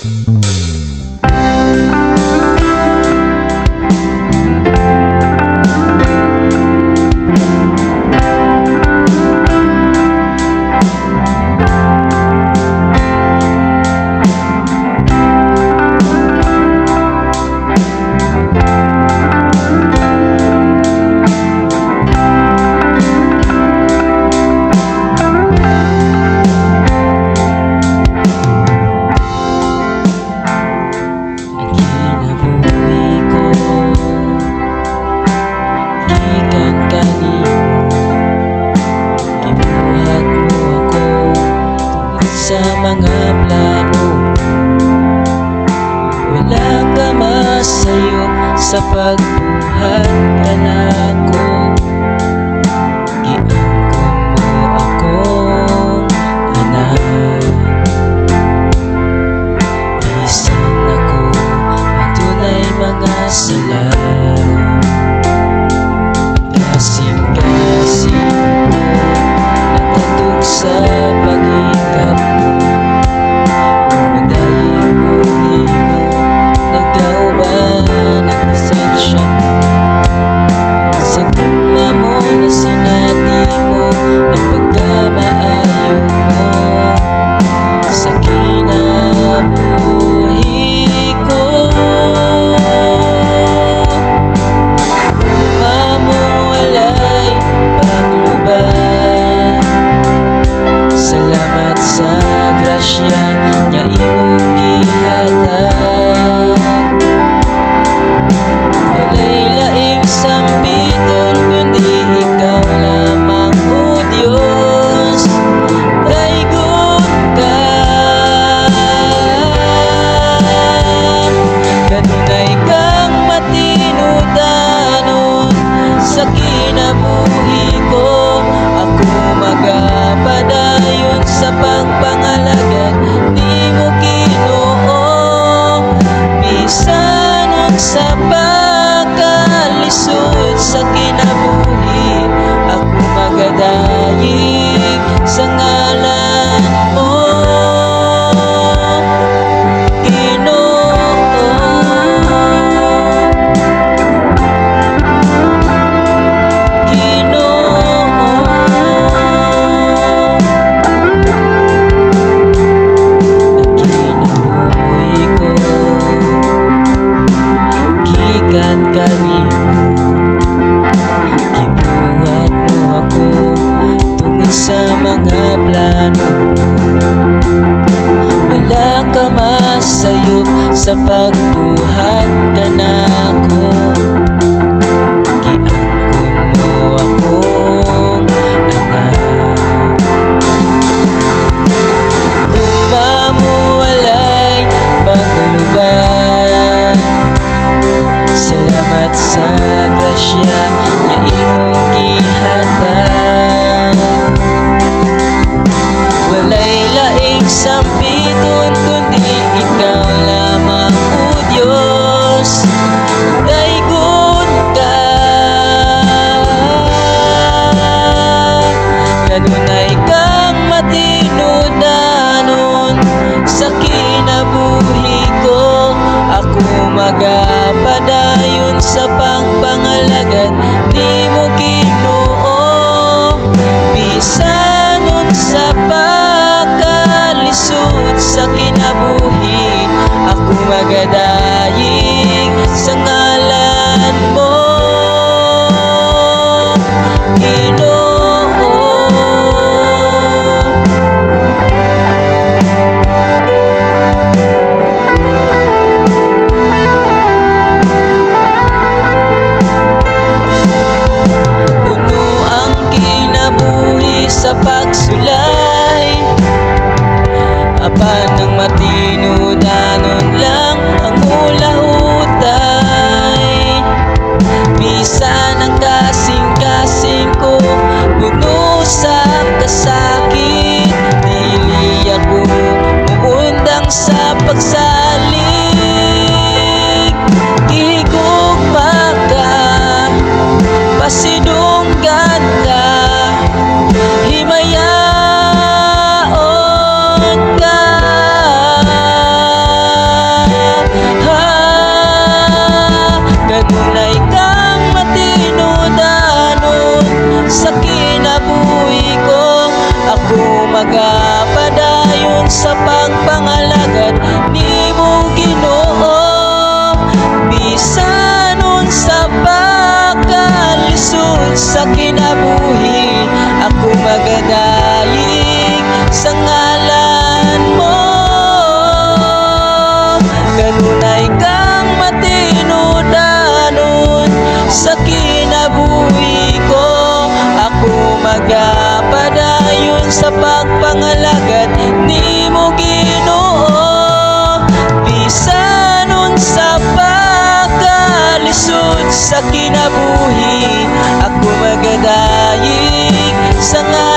Sa mga plano, wala ka masayo sa pagbuhat ka na ko. Giangkon mo akong anak, bisan ako adunay mga sala. Kasing-kasing natatog sa paghikap mo. Sa pagkalisod sa kinabuhi, ako magadayig sa ngalan mo, Ginoo. Ginoo, kinabuhi ko gikan kanimo, gibuhat mo ako tungod sa mga plano. Wala ka masayop sa pagbuhat ka na ko. Giangkon mo akong anak, uma mo walay pagluban. Salamat sa grasya na imong gihatag. Walay laing sampiton kundi ikaw lamang, o Diyos. Daygon ka, kanunay kang matinudanon sa kinabuhi ko. Ako magapadayon sa pangpangalagad nimo, Ginoo. Bisanon sa pagkalisod sa kinabuhi, ako magadayig sa ngalan mo, Ginoo. Sa pagsulay, apan ng matinudanon lang ang ulahutay. Bisan ang kasing-kasing ko puno sa kasakit, dili ako muundang sa pagsalig. Gihigugma ka, pasidunggan ka, himayaon ka. lisod sa kinabuhi. Ako magadayeg sa ngalan mo. Kanunay kang matinudanon sa kinabuhi ko. Ako magapadayon sa pagpangalagad nimo Ginoo. Bisan unsa pagkalisod sa kinabuhi, ako magadayeg sa ngalan